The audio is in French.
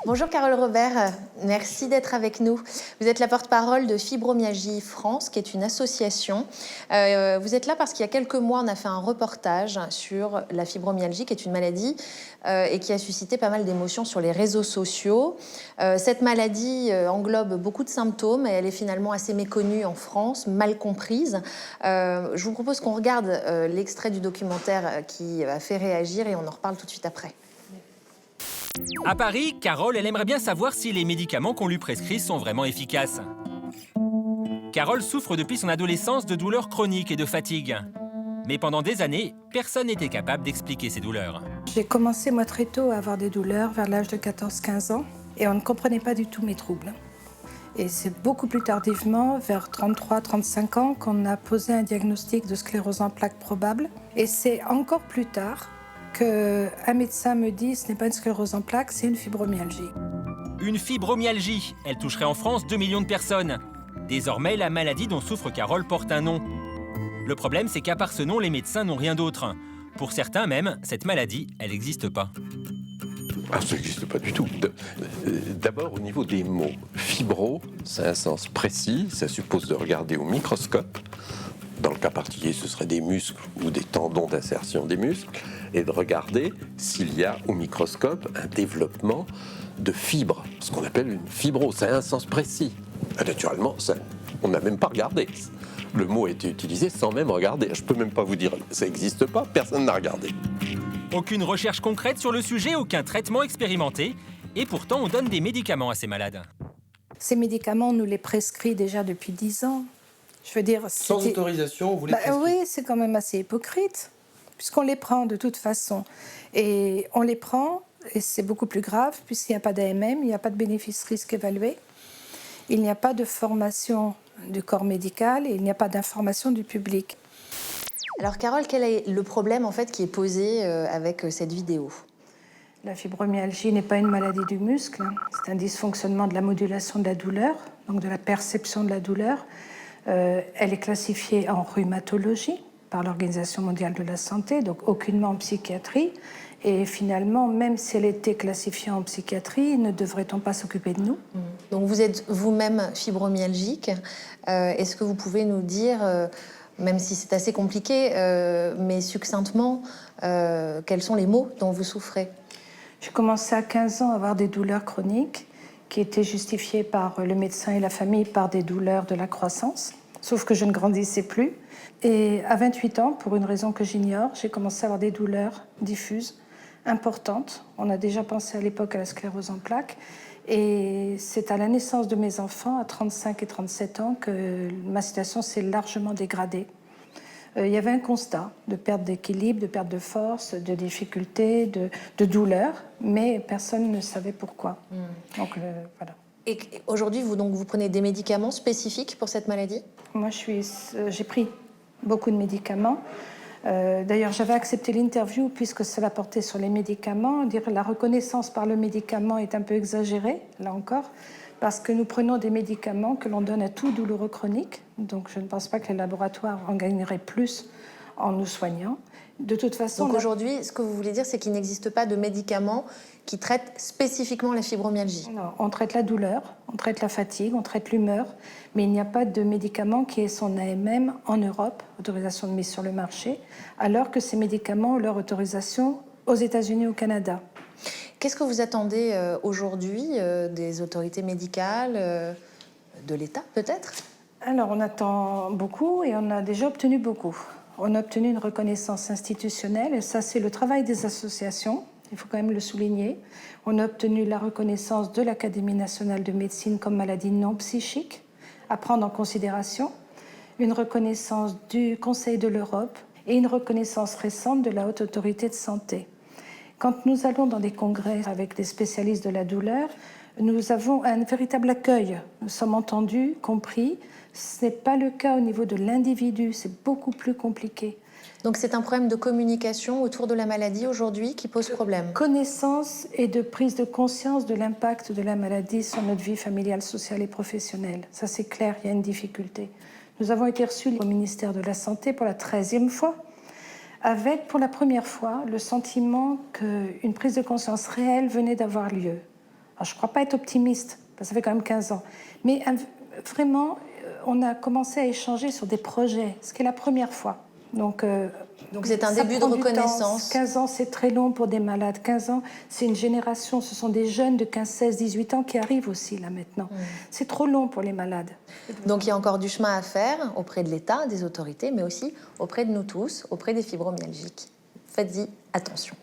Bonjour Carole Robert, merci d'être avec nous. Vous êtes la porte-parole de Fibromyalgie France, qui est une association. Vous êtes là parce qu'il y a quelques mois, on a fait un reportage sur la fibromyalgie, qui est une maladie et qui a suscité pas mal d'émotions sur les réseaux sociaux. Cette maladie englobe beaucoup de symptômes et elle est finalement assez méconnue en France, mal comprise. Je vous propose qu'on regarde l'extrait du documentaire qui a fait réagir et on en reparle tout de suite après. À Paris, Carole, elle aimerait bien savoir si les médicaments qu'on lui prescrit sont vraiment efficaces. Carole souffre depuis son adolescence de douleurs chroniques et de fatigue. Mais pendant des années, personne n'était capable d'expliquer ces douleurs. J'ai commencé moi très tôt à avoir des douleurs vers l'âge de 14-15 ans et on ne comprenait pas du tout mes troubles. Et c'est beaucoup plus tardivement, vers 33-35 ans, qu'on a posé un diagnostic de sclérose en plaques probable. Et c'est encore plus tard qu'un médecin me dit ce n'est pas une sclérose en plaques, c'est une fibromyalgie. Une fibromyalgie, elle toucherait en France 2 millions de personnes. Désormais, la maladie dont souffre Carole porte un nom. Le problème, c'est qu'à part ce nom, les médecins n'ont rien d'autre. Pour certains même, cette maladie, elle n'existe pas. Ah, ça n'existe pas du tout. D'abord, au niveau des mots, fibro, c'est un sens précis, ça suppose de regarder au microscope. Dans le cas particulier, ce seraient des muscles ou des tendons d'insertion des muscles, et de regarder s'il y a au microscope un développement de fibres, ce qu'on appelle une fibrose. C'est un sens précis. Et naturellement, on n'a même pas regardé. Le mot a été utilisé sans même regarder. Je ne peux même pas vous dire ça n'existe pas, personne n'a regardé. Aucune recherche concrète sur le sujet, aucun traitement expérimenté. Et pourtant, on donne des médicaments à ces malades. Ces médicaments, on nous les prescrit déjà depuis 10 ans. Je veux dire, sans autorisation, vous les prescrivez? Oui, c'est quand même assez hypocrite, puisqu'on les prend de toute façon. Et on les prend, et c'est beaucoup plus grave, puisqu'il n'y a pas d'AMM, il n'y a pas de bénéfice-risque évalué, il n'y a pas de formation du corps médical et il n'y a pas d'information du public. Alors Carole, quel est le problème en fait qui est posé avec cette vidéo ? La fibromyalgie n'est pas une maladie du muscle, c'est un dysfonctionnement de la modulation de la douleur, donc de la perception de la douleur. Elle est classifiée en rhumatologie par l'Organisation mondiale de la santé, donc aucunement en psychiatrie. Et finalement, même si elle était classifiée en psychiatrie, ne devrait-on pas s'occuper de nous ? Donc vous êtes vous-même fibromyalgique. Est-ce que vous pouvez nous dire, même si c'est assez compliqué, mais succinctement, quels sont les maux dont vous souffrez ? J'ai commencé à 15 ans à avoir des douleurs chroniques qui étaient justifiées par le médecin et la famille par des douleurs de la croissance, sauf que je ne grandissais plus. Et à 28 ans, pour une raison que j'ignore, j'ai commencé à avoir des douleurs diffuses, importantes. On a déjà pensé à l'époque à la sclérose en plaques. Et c'est à la naissance de mes enfants, à 35 et 37 ans, que ma situation s'est largement dégradée. Il y avait un constat de perte d'équilibre, de perte de force, de difficultés, de douleur, mais personne ne savait pourquoi. Donc voilà. Et aujourd'hui, vous prenez des médicaments spécifiques pour cette maladie ? Moi, j'ai pris beaucoup de médicaments. D'ailleurs, j'avais accepté l'interview puisque cela portait sur les médicaments. Dire la reconnaissance par le médicament est un peu exagérée, là encore, parce que nous prenons des médicaments que l'on donne à tout douloureux chronique. Donc, je ne pense pas que les laboratoires en gagneraient plus en nous soignant. De toute façon... Donc aujourd'hui, ce que vous voulez dire, c'est qu'il n'existe pas de médicaments qui traitent spécifiquement la fibromyalgie ? Non, on traite la douleur, on traite la fatigue, on traite l'humeur, mais il n'y a pas de médicament qui ait son AMM en Europe, autorisation de mise sur le marché, alors que ces médicaments ont leur autorisation aux États-Unis et au Canada. Qu'est-ce que vous attendez aujourd'hui des autorités médicales, de l'État peut-être ? Alors, on attend beaucoup et on a déjà obtenu beaucoup. On a obtenu une reconnaissance institutionnelle, et ça, c'est le travail des associations, il faut quand même le souligner. On a obtenu la reconnaissance de l'Académie nationale de médecine comme maladie non psychique, à prendre en considération, une reconnaissance du Conseil de l'Europe et une reconnaissance récente de la Haute Autorité de Santé. Quand nous allons dans des congrès avec des spécialistes de la douleur, nous avons un véritable accueil. Nous sommes entendus, compris. Ce n'est pas le cas au niveau de l'individu, c'est beaucoup plus compliqué. Donc c'est un problème de communication autour de la maladie aujourd'hui qui pose problème. Connaissance et de prise de conscience de l'impact de la maladie sur notre vie familiale, sociale et professionnelle. Ça c'est clair, il y a une difficulté. Nous avons été reçus au ministère de la Santé pour la 13e fois, avec pour la première fois le sentiment qu'une prise de conscience réelle venait d'avoir lieu. Alors, je ne crois pas être optimiste, parce que ça fait quand même 15 ans. Mais vraiment, on a commencé à échanger sur des projets, ce qui est la première fois. Donc c'est un début de reconnaissance. 15 ans, c'est très long pour des malades. 15 ans, c'est une génération, ce sont des jeunes de 15, 16, 18 ans qui arrivent aussi là maintenant. C'est trop long pour les malades. Donc il y a encore du chemin à faire auprès de l'État, des autorités, mais aussi auprès de nous tous, auprès des fibromyalgiques. Faites-y attention.